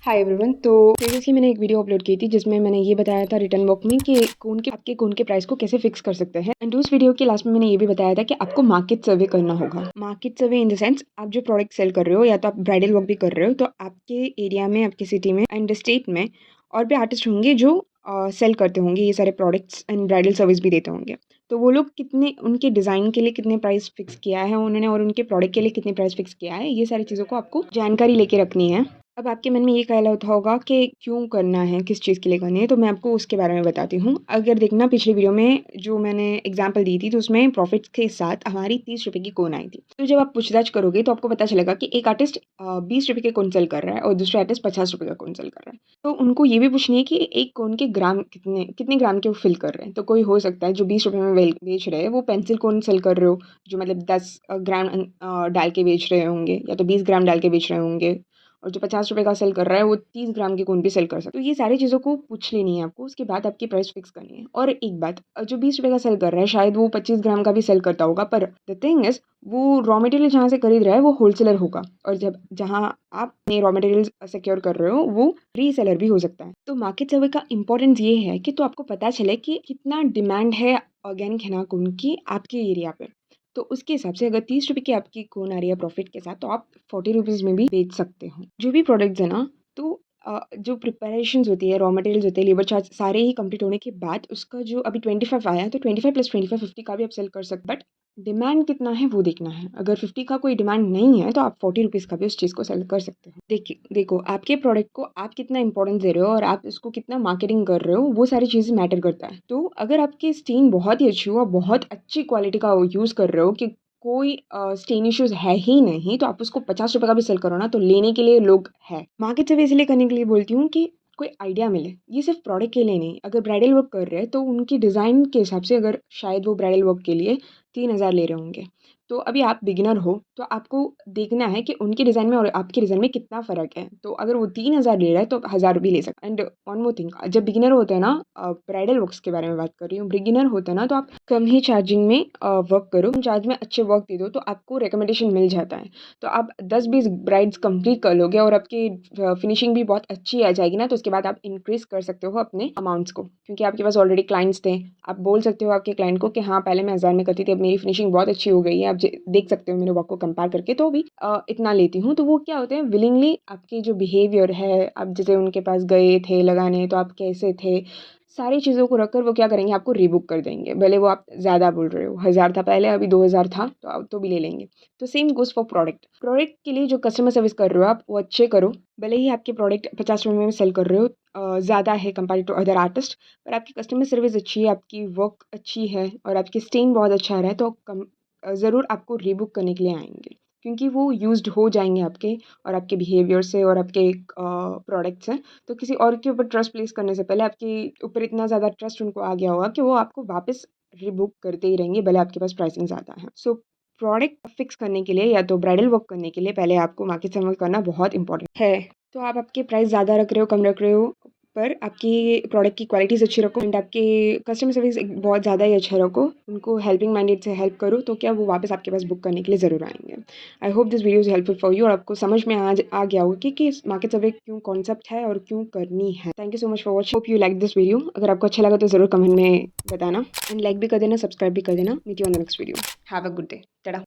Hi everyone. तो previously मैंने एक वीडियो अपलोड की थी जिसमें मैंने ये बताया था रिटर्न बुक में कि कोन के प्राइस को कैसे फिक्स कर सकते हैं। एंड उस वीडियो के लास्ट में मैंने ये भी बताया था कि आपको मार्केट सर्वे करना होगा। Market survey in the sense, आप जो प्रोडक्ट सेल कर रहे हो या तो आप ब्राइडल वर्क भी कर रहे हो, तो आपके एरिया में, आपकी सिटी में एंड स्टेट में और भी आर्टिस्ट होंगे जो सेल करते होंगे ये सारे प्रोडक्ट्स एंड ब्राइडल सर्विस भी देते होंगे। तो वो लोग कितने, उनके डिज़ाइन के लिए कितने प्राइस फिक्स किया है उन्होंने और उनके प्रोडक्ट के लिए कितने प्राइस फिक्स किया है, ये सारी चीज़ों को आपको जानकारी लेके रखनी है। अब आपके मन में ये ख्याल होता होगा कि क्यों करना है, किस चीज़ के लिए करनी है, तो मैं आपको उसके बारे में बताती हूँ। अगर देखना, पिछली वीडियो में जो मैंने एग्जांपल दी थी तो उसमें प्रॉफिट्स के साथ हमारी 30 रुपये की कोन आई थी। तो जब आप पूछताछ करोगे तो आपको पता चलेगा कि एक आर्टिस्ट 20 रुपये के कोन सेल कर रहा है और दूसरा आर्टिस्ट 50 रुपये का कोन सेल कर रहा है। तो उनको ये भी पूछनी है कि एक कोन के ग्राम कितने कितने ग्राम के वो फिल कर रहे हैं। तो कोई हो सकता है जो 20 रुपये में बेच रहे हैं वो पेंसिल कोन सेल कर रहे हो, जो मतलब 10 ग्राम डाल के बेच रहे होंगे या तो 20 ग्राम डाल के बेच रहे होंगे, और जो 50 रुपये का सेल कर रहा है वो 30 ग्राम के कोन भी सेल कर सकता है। तो ये सारी चीज़ों को पूछ लेनी है आपको, उसके बाद आपकी प्राइस फिक्स करनी है। और एक बात, जो 20 रुपये का सेल कर रहा है शायद वो 25 ग्राम का भी सेल करता होगा, पर द थिंग इज वो रॉ मटेरियल जहाँ से खरीद रहा है वो होलसेलर होगा, और जब जहाँ आप अपने रॉ मटेरियल सिक्योर कर रहे हो वो रीसेलर भी हो सकता है। तो मार्केट सर्वे का इंपॉर्टेंस ये है कि तो आपको पता चले कि कितना डिमांड है ऑर्गेनिक हेना कोन की आपके एरिया पे। तो उसके हिसाब से अगर 30 रुपये की आपकी कोन आ रही है प्रॉफिट के साथ, तो आप 40 रुपीज़ में भी बेच सकते हो जो भी प्रोडक्ट्स है ना। तो जो प्रिपरेशंस होती है, रॉ मटेरियल्स होते हैं, लेबर चार्ज सारे ही कंप्लीट होने के बाद उसका जो अभी 25 आया, तो 25 प्लस 25 50 का भी आप सेल कर सकते, बट डिमांड कितना है वो देखना है। अगर 50 का कोई डिमांड नहीं है तो आप 40 रुपीज़ का भी उस चीज़ को सेल कर सकते हो। देखिए, देखो, आपके प्रोडक्ट को आप कितना इंपॉर्टेंस दे रहे हो और आप उसको कितना मार्केटिंग कर रहे हो, वो सारी चीज़ें मैटर करता है। तो अगर आपकी स्टीन बहुत ही अच्छी हो और बहुत अच्छी क्वालिटी का यूज़ कर रहे हो कि कोई स्टेन इश्यूज़ है ही नहीं, तो आप उसको 50 रुपये का भी सेल करो ना, तो लेने के लिए लोग हैं। मार्केट सर्वे इसलिए करने के लिए बोलती हूँ कि कोई आइडिया मिले। ये सिर्फ प्रोडक्ट के लिए नहीं, अगर ब्राइडल वर्क कर रहे हैं तो उनकी डिज़ाइन के हिसाब से, अगर शायद वो ब्राइडल वर्क के लिए 3,000 ले रहे होंगे, तो अभी आप बिगिनर हो तो आपको देखना है कि उनकी डिज़ाइन में और आपकी डिज़ाइन में कितना फ़र्क है। तो अगर वो 3,000 ले रहा है तो 1,000 भी ले सकते हैं। एंड वन मोर थिंग, जब बिगिनर होते हैं ना, ब्राइडल वर्क्स के बारे में बात कर रही हूँ, बिगिनर होता है ना, तो आप कम ही चार्जिंग में वर्क करो, कम चार्ज में अच्छे वर्क दे दो तो आपको रिकमेंडेशन मिल जाता है। तो आप 10-20 ब्राइड्स कंप्लीट कर लोगे और आपकी फिनिशिंग भी बहुत अच्छी आ जाएगी ना, तो उसके बाद आप इंक्रीज़ कर सकते हो अपने अमाउंट्स को, क्योंकि आपके पास ऑलरेडी क्लाइंट्स थे। आप बोल सकते हो आपके क्लाइंट को कि हाँ, पहले मैं 1,000 में करती थी, अब मेरी फिनिशिंग बहुत अच्छी हो गई है, आप देख सकते हो मेरे वर्क को कंपेयर करके, तो भी इतना लेती हूँ। तो वो क्या होते हैं, विलिंगली आपकी जो बिहेवियर है, आप जैसे उनके पास गए थे लगाने तो आप कैसे थे, सारी चीज़ों को रखकर वो क्या करेंगे, आपको रीबुक कर देंगे। भले वो आप ज़्यादा बोल रहे हो, 1,000 था पहले, अभी 2,000 था, तो आप तो भी ले लेंगे। तो same goes for product. Product के लिए जो कस्टमर सर्विस कर रहे हो आप, वो अच्छे करो। भले ही आपके प्रोडक्ट 50 रुपये में सेल कर रहे हो, ज़्यादा है कंपेयर टू अदर आर्टिस्ट, पर आपकी कस्टमर सर्विस अच्छी है, आपकी वर्क अच्छी है और आपकी स्टेन बहुत अच्छा आ रहा है, तो ज़रूर आपको रीबुक करने के लिए आएँगे, क्योंकि वो यूज़्ड हो जाएँगे आपके और आपके बिहेवियर से और आपके प्रोडक्ट से। तो किसी और के ऊपर ट्रस्ट प्लेस करने से पहले आपके ऊपर इतना ज़्यादा ट्रस्ट उनको आ गया होगा कि वो आपको वापस रीबुक करते ही रहेंगे, भले आपके पास प्राइसिंग ज़्यादा है। सो प्रोडक्ट फिक्स करने के लिए या तो ब्राइडल वर्क करने के लिए पहले आपको मार्केट सर्वे करना बहुत इंपॉर्टेंट है। तो आप आपके प्राइस ज़्यादा रख रहे हो, कम रख रहे हो, पर आपकी प्रोडक्ट की क्वालिटीज़ अच्छी रखो एंड आपके कस्टमर सर्विस एक बहुत ज़्यादा ही अच्छा रखो, उनको हेल्पिंग माइंडेड से हेल्प करो, तो क्या वो वापस आपके पास बुक करने के लिए ज़रूर आएँगे। I hope this video is helpful for you और आपको समझ में आज आ गया होगा कि इस मार्केट सर्वे क्यों कॉन्सेप्ट है और क्यों करनी है। Thank you so much for watching. Hope you like this video. अगर आपको अच्छा लगा तो ज़रूर कमेंट में बताना एंड लाइक भी कर देना, सब्सक्राइब भी कर देना। Meet you on the next video. Have a good day. Tata.